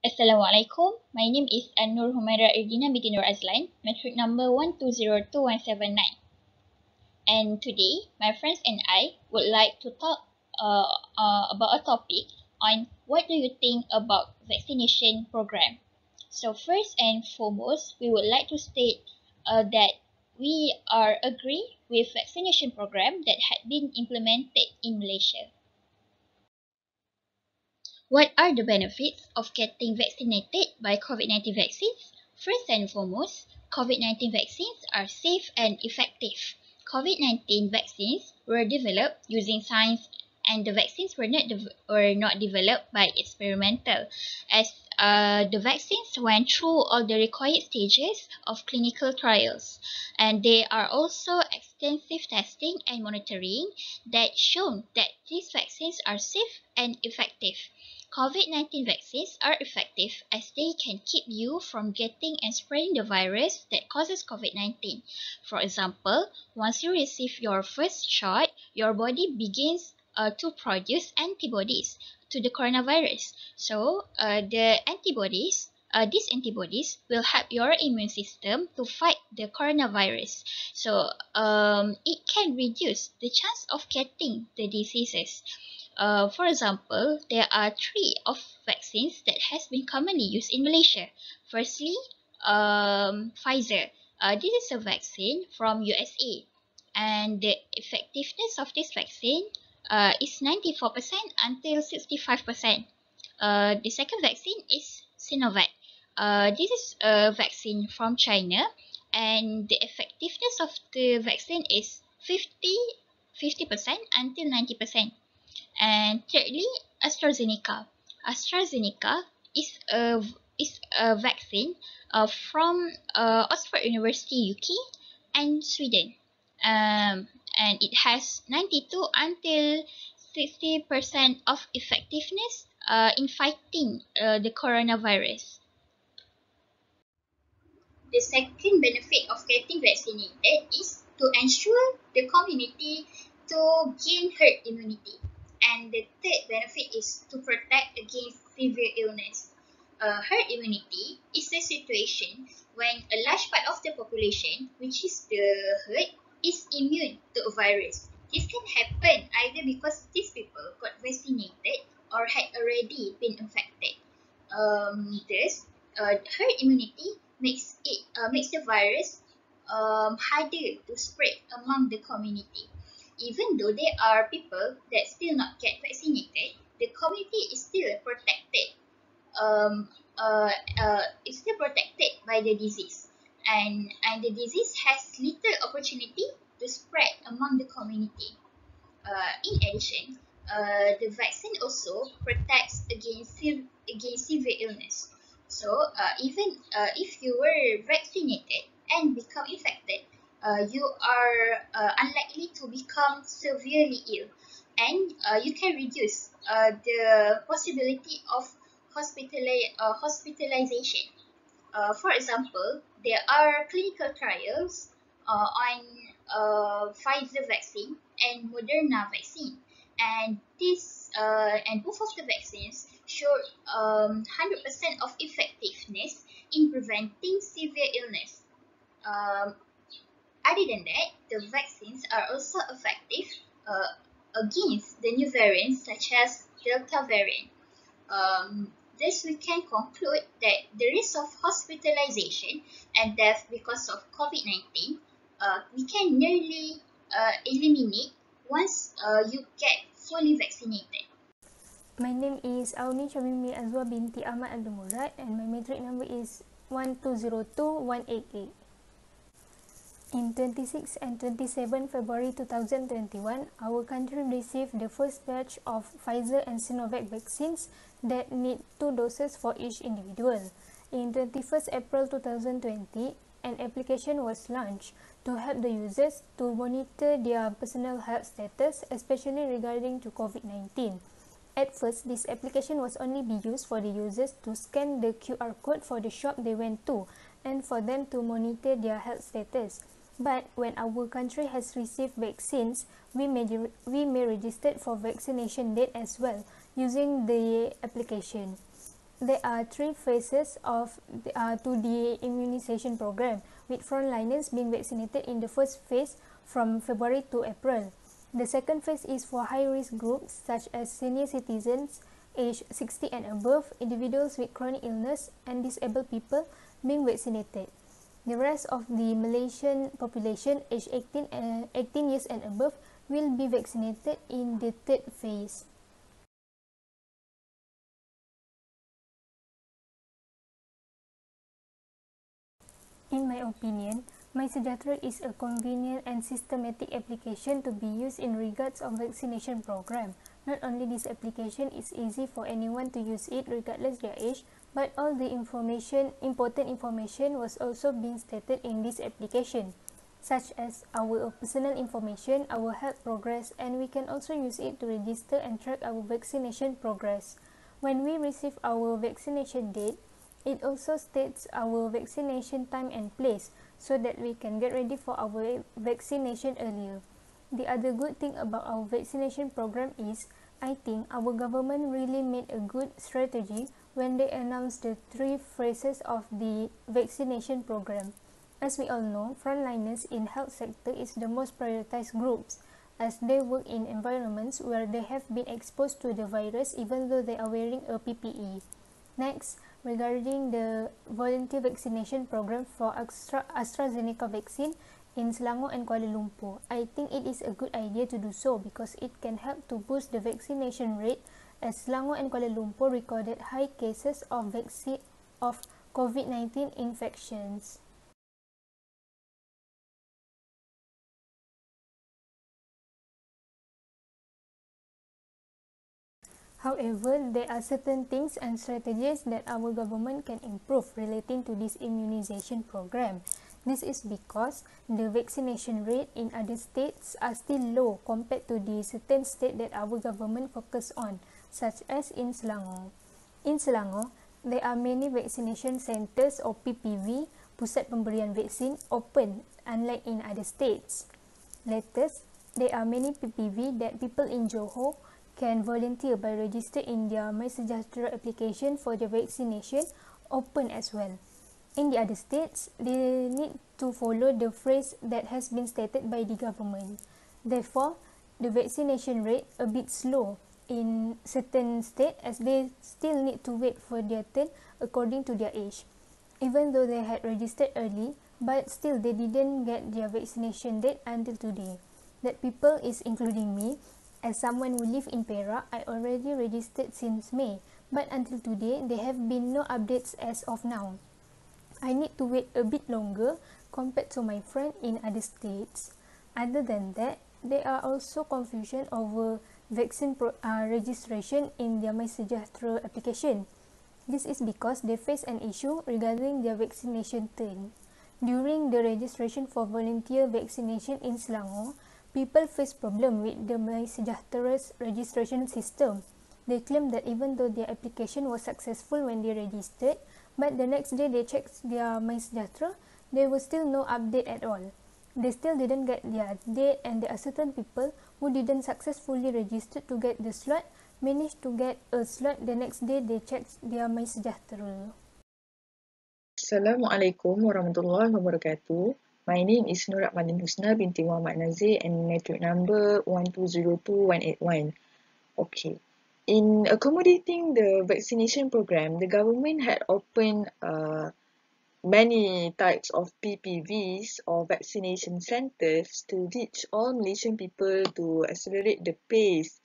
Assalamualaikum. My name is Annur Humaira Irdina binti Azlan, metric number 1202179. And today, my friends and I would like to talk about a topic on what do you think about vaccination program. So first and foremost, we would like to state that we are agree with vaccination program that had been implemented in Malaysia. What are the benefits of getting vaccinated by COVID-19 vaccines? First and foremost, COVID-19 vaccines are safe and effective. COVID-19 vaccines were developed using science, and the vaccines were not developed by experimental, as the vaccines went through all the required stages of clinical trials, and there are also extensive testing and monitoring that shown that these vaccines are safe and effective. COVID-19 vaccines are effective as they can keep you from getting and spreading the virus that causes COVID-19. For example, once you receive your first shot, your body begins to produce antibodies to the coronavirus. So, these antibodies will help your immune system to fight the coronavirus. So, it can reduce the chance of getting the diseases. For example, there are three of vaccines that has been commonly used in Malaysia. Firstly, Pfizer. This is a vaccine from USA, and the effectiveness of this vaccine is 94% until 65%. The second vaccine is Sinovac. This is a vaccine from China, and the effectiveness of the vaccine is 50% until 90%. And thirdly, AstraZeneca. AstraZeneca is a vaccine from Oxford University, UK, and Sweden. And it has 92 until 60% of effectiveness in fighting the coronavirus. The second benefit of getting vaccinated is to ensure the community to gain herd immunity. And the third benefit is to protect against severe illness. Herd immunity is a situation when a large part of the population, which is the herd, is immune to a virus. This can happen either because these people got vaccinated or had already been infected. Thus, herd immunity makes the virus harder to spread among the community. Even though there are people that still not get vaccinated, the community is still protected. Is still protected by the disease, and the disease has little opportunity to spread among the community. In addition, the vaccine also protects against severe illness. So, even if you were vaccinated and become infected, you are unlikely to become severely ill, and you can reduce the possibility of hospitalization. For example, there are clinical trials on Pfizer vaccine and Moderna vaccine, and both of the vaccines showed 100% of effectiveness in preventing severe illness. Other than that, the vaccines are also effective against the new variants such as Delta variant. Thus, we can conclude that the risk of hospitalization and death because of COVID-19 we can nearly eliminate once you get fully vaccinated. My name is Auni Azwa binti Ahmad Abdul Murad, and my matric number is 1202188. In 26 and 27 February 2021, our country received the first batch of Pfizer and Sinovac vaccines that need 2 doses for each individual. In 21st April 2020, an application was launched to help the users to monitor their personal health status, especially regarding to COVID-19. At first, this application was only be used for the users to scan the QR code for the shop they went to and for them to monitor their health status. But when our country has received vaccines, we may register for vaccination date as well using the application. there are three phases to the immunization program, with frontliners being vaccinated in the first phase from February to April. The second phase is for high-risk groups such as senior citizens aged 60 and above, individuals with chronic illness, and disabled people being vaccinated. The rest of the Malaysian population aged 18 years and above will be vaccinated in the third phase. In my opinion, MySejahtera is a convenient and systematic application to be used in regards of vaccination program. Not only this application is easy for anyone to use it regardless their age, but all the important information was also being stated in this application, such as our personal information, our health progress, and we can also use it to register and track our vaccination progress. When we receive our vaccination date, it also states our vaccination time and place so that we can get ready for our vaccination earlier. The other good thing about our vaccination program is, I think our government really made a good strategy when they announced the three phases of the vaccination program. As we all know, frontliners in health sector is the most prioritized groups, as they work in environments where they have been exposed to the virus even though they are wearing a PPE. Next, regarding the volunteer vaccination program for AstraZeneca vaccine in Selangor and Kuala Lumpur, I think it is a good idea to do so because it can help to boost the vaccination rate, as Selangor and Kuala Lumpur recorded high cases of COVID-19 infections. However, there are certain things and strategies that our government can improve relating to this immunization program. This is because the vaccination rate in other states are still low compared to the certain state that our government focus on, such as in Selangor. In Selangor, there are many vaccination centers or PPV, pusat pemberian vaksin, open, unlike in other states. Latest, there are many PPV that people in Johor can volunteer by register in their MySejahtera application for the vaccination open as well. In the other states, they need to follow the phrase that has been stated by the government. Therefore, the vaccination rate a bit slow in certain states as they still need to wait for their turn according to their age. Even though they had registered early, but still they didn't get their vaccination date until today. That people is including me. As someone who live in Perak, I already registered since May, but until today, there have been no updates as of now. I need to wait a bit longer compared to my friend in other states. Other than that, there are also confusion over vaccine registration in their MySejahtera application. This is because they face an issue regarding their vaccination turn. During the registration for volunteer vaccination in Selangor, people face problem with the MySejahtera's registration system. They claim that even though their application was successful when they registered, but the next day they checked their MySejahtera, there was still no update at all. They still didn't get their date, and there are certain people who didn't successfully register to get the slot managed to get a slot the next day they checked their MySejahtera. Assalamualaikum warahmatullahi wabarakatuh. My name is Husna binti Muhammad Nadzir and matric number 1202181. Okay. In accommodating the vaccination program, the government had opened many types of PPVs or vaccination centers to reach all Malaysian people to accelerate the pace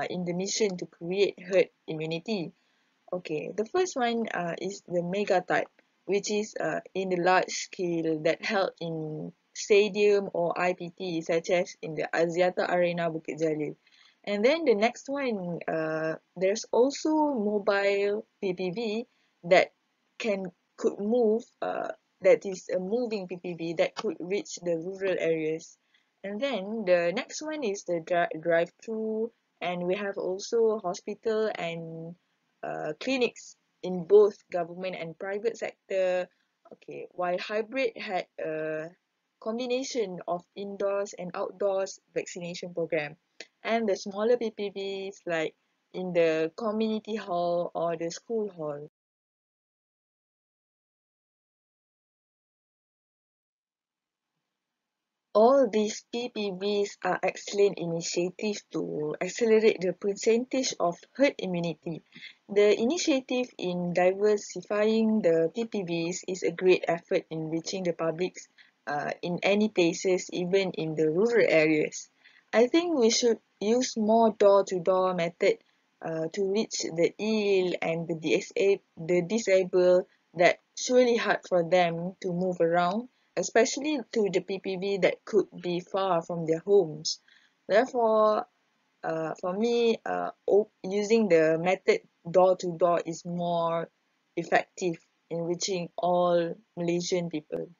in the mission to create herd immunity. Okay, the first one is the mega type, which is in the large scale that held in stadium or IPT, such as in the Axiata Arena Bukit Jalil. And then the next one, there's also mobile PPV that could move, that is a moving PPV that could reach the rural areas. And then the next one is the drive-through, and we have also hospital and clinics in both government and private sector. Okay, while hybrid had a combination of indoors and outdoors vaccination program, and the smaller PPVs like in the community hall or the school hall. All these PPVs are excellent initiatives to accelerate the percentage of herd immunity. The initiative in diversifying the PPVs is a great effort in reaching the publics in any places, even in the rural areas. I think we should use more door-to-door method to reach the ill and the disabled that surely hard for them to move around, especially to the PPV that could be far from their homes. Therefore, for me, using the method door to door is more effective in reaching all Malaysian people.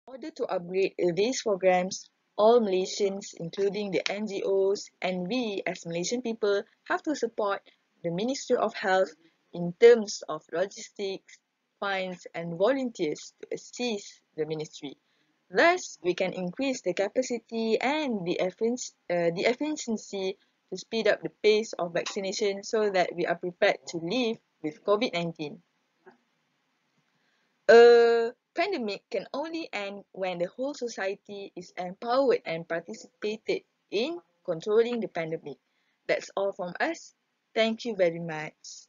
In order to upgrade these programs, all Malaysians, including the NGOs and we as Malaysian people, have to support the Ministry of Health in terms of logistics, funds, and volunteers to assist the ministry. Thus, we can increase the capacity and the efficiency to speed up the pace of vaccination so that we are prepared to live with COVID-19. A pandemic can only end when the whole society is empowered and participated in controlling the pandemic. That's all from us. Thank you very much.